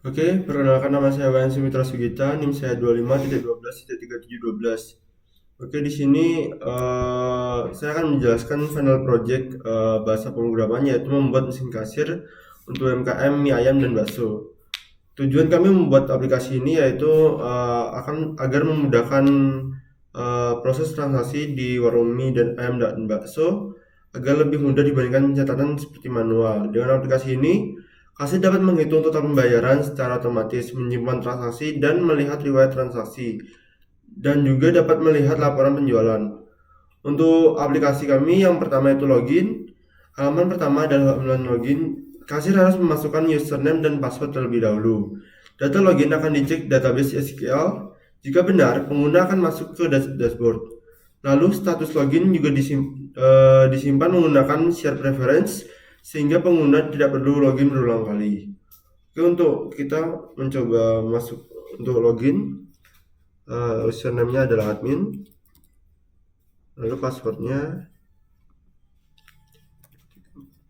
Oke, perkenalkan nama saya Wayan Sumitra Sugita, NIM saya 25.12.3712. Oke, di sini saya akan menjelaskan final project bahasa pemrograman yaitu membuat mesin kasir untuk UMKM mie ayam dan bakso. Tujuan kami membuat aplikasi ini yaitu akan agar memudahkan proses transaksi di warung mie dan ayam dan bakso agar lebih mudah dibandingkan pencatatan seperti manual. Dengan aplikasi ini, kasir dapat menghitung total pembayaran secara otomatis, menyimpan transaksi dan melihat riwayat transaksi, dan juga dapat melihat laporan penjualan. Untuk aplikasi kami, yang pertama itu login. Halaman pertama adalah halaman login. Kasir harus memasukkan username dan password terlebih dahulu. Data login akan dicek database SQL. Jika benar, pengguna akan masuk ke dashboard. Lalu status login juga disimpan menggunakan share preference sehingga pengguna tidak perlu login berulang kali. Oke, untuk kita mencoba masuk untuk login, username-nya adalah admin, lalu passwordnya.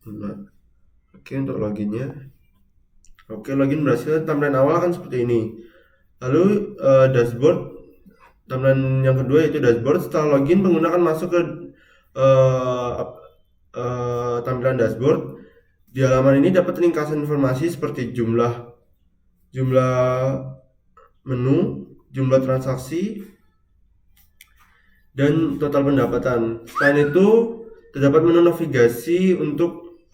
Nah, oke, untuk loginnya. Oke, login berhasil. Tampilan awal akan seperti ini. Lalu dashboard, tampilan yang kedua yaitu dashboard. Setelah login, pengguna akan masuk ke eh, tampilan dashboard. Di halaman ini dapat ringkasan informasi seperti jumlah jumlah menu, jumlah transaksi, dan total pendapatan. Selain itu, terdapat menu navigasi untuk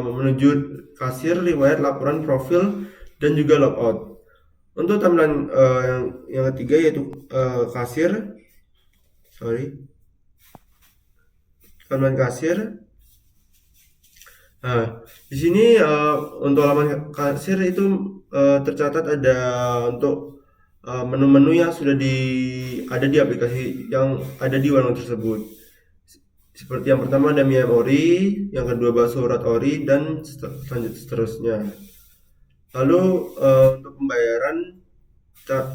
menuju kasir, riwayat laporan profil, dan juga logout. Untuk tampilan yang ketiga yaitu kasir, tampilan kasir. Nah, di sini untuk halaman kasir itu tercatat ada untuk menu-menu yang sudah ada di aplikasi yang ada di warung tersebut. Seperti yang pertama ada mie ayam ori, yang kedua bakso urat ori, dan seterusnya. Lalu untuk pembayaran kita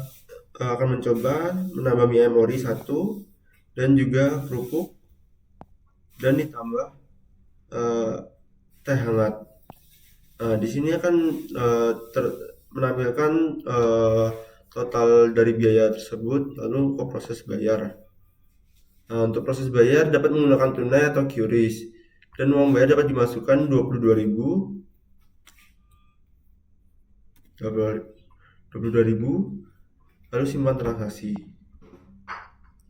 akan mencoba menambah mie ayam ori 1 dan juga kerupuk, dan ditambah eh, teh hangat. Nah, di sini akan menampilkan total dari biaya tersebut, lalu ke proses bayar. Nah, untuk proses bayar dapat menggunakan tunai atau QRIS, dan uang bayar dapat dimasukkan 22.000, 22.000, lalu simpan transaksi.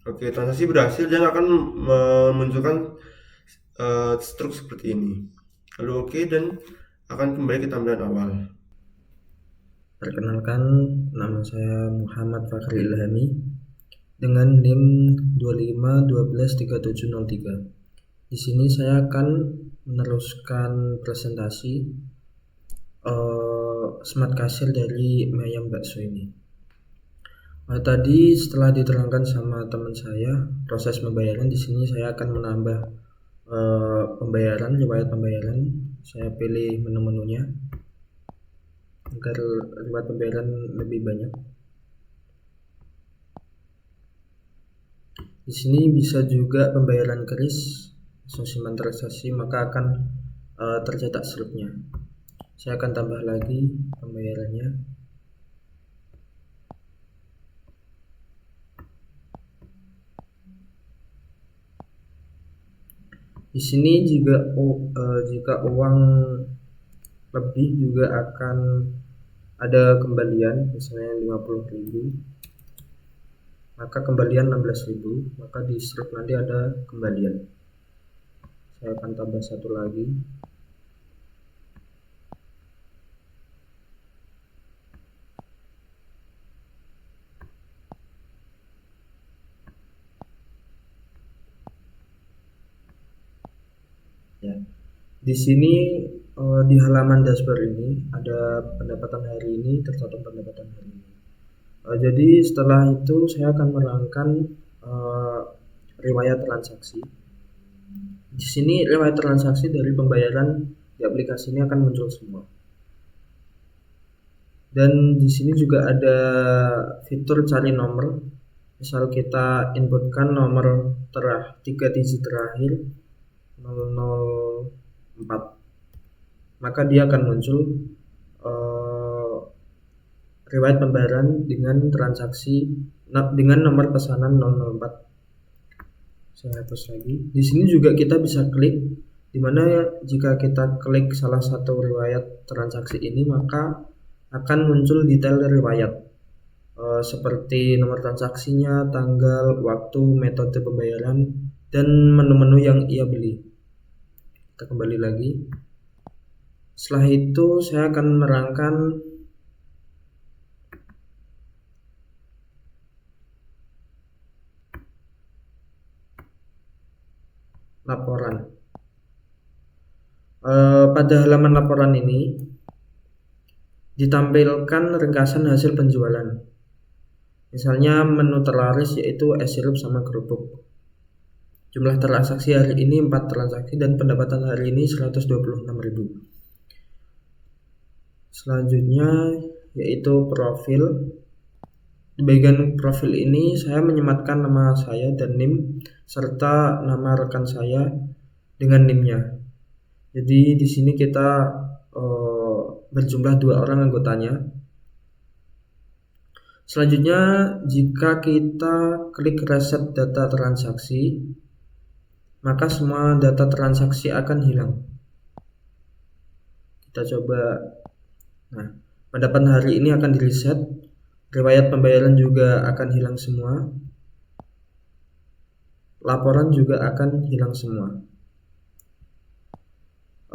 Oke, transaksi berhasil dan akan memunculkan struk seperti ini. Lalu oke, dan akan kembali ke tampilan awal. Perkenalkan, nama saya Muhammad Fakri Ilhami dengan NIM 25123703. Di sini saya akan meneruskan presentasi smart kasir dari mie ayam bakso ini. Tadi setelah diterangkan sama teman saya proses pembayaran, di sini saya akan menambah pembayaran, riwayat pembayaran. Saya pilih menu-menunya agar riwayat pembayaran lebih banyak. Di sini bisa juga pembayaran keris, simpan transaksi, maka akan tercetak slipnya. Saya akan tambah lagi pembayarannya. Di sini juga jika uang lebih juga akan ada kembalian, misalnya 50.000, maka kembalian 16.000, maka di strip nanti ada kembalian. Saya akan tambah satu lagi. Ya. Di sini di halaman dashboard ini ada pendapatan hari ini, tercatat pendapatan hari ini. Jadi setelah itu saya akan menerangkan riwayat transaksi. Di sini riwayat transaksi dari pembayaran di aplikasi ini akan muncul semua. Dan di sini juga ada fitur cari nomor. Misal kita inputkan nomor 3 digit terakhir 004, maka dia akan muncul riwayat pembayaran dengan transaksi dengan nomor pesanan 004. Saya hapus lagi. Di sini juga kita bisa klik, dimana jika kita klik salah satu riwayat transaksi ini maka akan muncul detail riwayat seperti nomor transaksinya, tanggal, waktu, metode pembayaran, dan menu-menu yang ia beli. Kita kembali lagi. Setelah itu saya akan menerangkan laporan. Pada halaman laporan ini ditampilkan ringkasan hasil penjualan. Misalnya menu terlaris yaitu es sirup sama kerupuk. Jumlah transaksi hari ini 4 transaksi dan pendapatan hari ini 126.000. Selanjutnya yaitu profil. Di bagian profil ini saya menyematkan nama saya dan NIM serta nama rekan saya dengan NIM-nya. Jadi di sini kita berjumlah 2 orang anggotanya. Selanjutnya jika kita klik reset data transaksi, maka semua data transaksi akan hilang. Kita coba. Nah, pendapatan hari ini akan di-reset. Riwayat pembayaran juga akan hilang semua. Laporan juga akan hilang semua.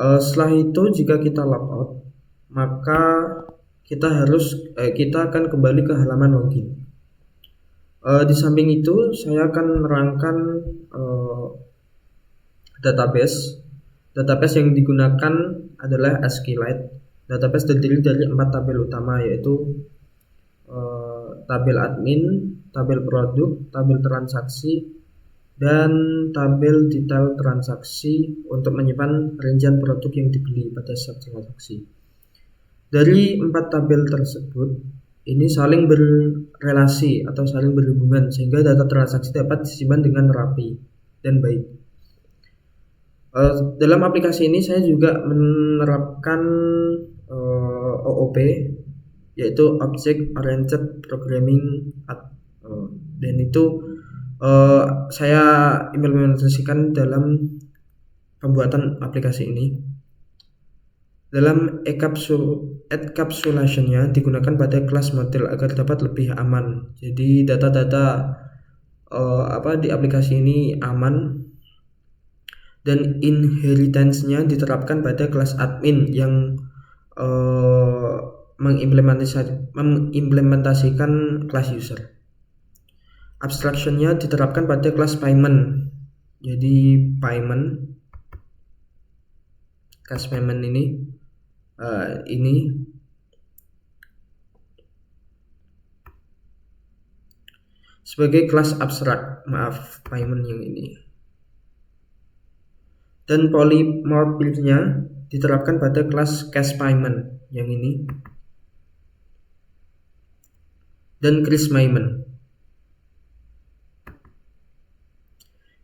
Setelah itu jika kita logout, maka kita akan kembali ke halaman login. Di samping itu saya akan menerangkan database. Database yang digunakan adalah SQLite. Database terdiri dari 4 tabel utama, yaitu tabel admin, tabel produk, tabel transaksi, dan tabel detail transaksi untuk menyimpan rincian produk yang dibeli pada setiap transaksi. Dari 4 tabel tersebut ini saling berrelasi atau saling berhubungan sehingga data transaksi dapat disimpan dengan rapi dan baik. Dalam aplikasi ini saya juga menerapkan OOP, yaitu Object Oriented Programming, dan itu saya implementasikan dalam pembuatan aplikasi ini. Dalam encapsulation-nya digunakan pada kelas model agar dapat lebih aman. Jadi data-data di aplikasi ini aman, dan inheritance-nya diterapkan pada kelas admin yang mengimplementasikan kelas user. Abstraction-nya diterapkan pada kelas payment. Jadi kelas payment ini sebagai kelas abstrak, payment yang ini. Dan polymorphism-nya diterapkan pada kelas cash payment yang ini, dan Kris payment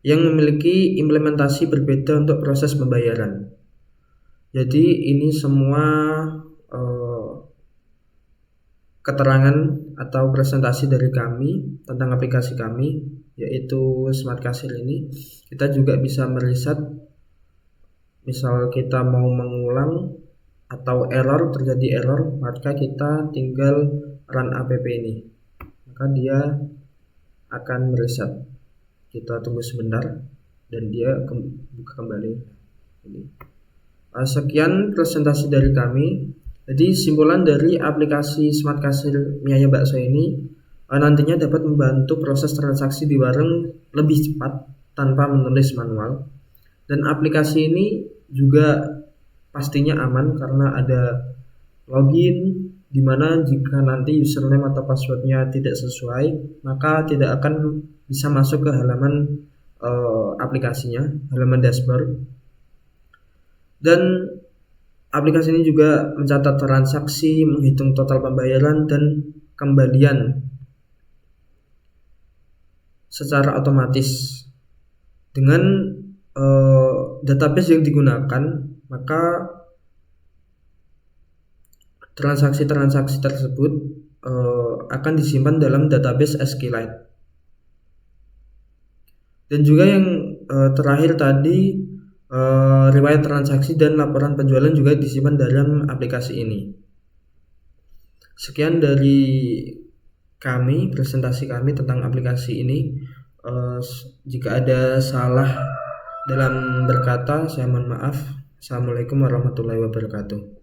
yang memiliki implementasi berbeda untuk proses pembayaran. Jadi ini semua keterangan atau presentasi dari kami tentang aplikasi kami, yaitu Smart Cashier ini. Kita juga bisa meriset, misal kita mau mengulang atau terjadi error, maka kita tinggal run app ini, maka dia akan mereset. Kita tunggu sebentar dan dia buka kembali. Sekian presentasi dari kami. Jadi simpulan dari aplikasi Smart Cashier Mi Ayam Bakso ini nantinya dapat membantu proses transaksi di warung lebih cepat tanpa menulis manual. Dan aplikasi ini juga pastinya aman karena ada login, di mana jika nanti username atau passwordnya tidak sesuai, maka tidak akan bisa masuk ke halaman aplikasinya, halaman dashboard. Dan aplikasi ini juga mencatat transaksi, menghitung total pembayaran dan kembalian secara otomatis. Dengan database yang digunakan, maka transaksi-transaksi tersebut akan disimpan dalam database SQLite. Dan juga yang terakhir tadi, riwayat transaksi dan laporan penjualan juga disimpan dalam aplikasi ini. Sekian dari kami, presentasi kami tentang aplikasi ini. Jika ada salah dalam berkata, saya mohon maaf. Assalamualaikum warahmatullahi wabarakatuh.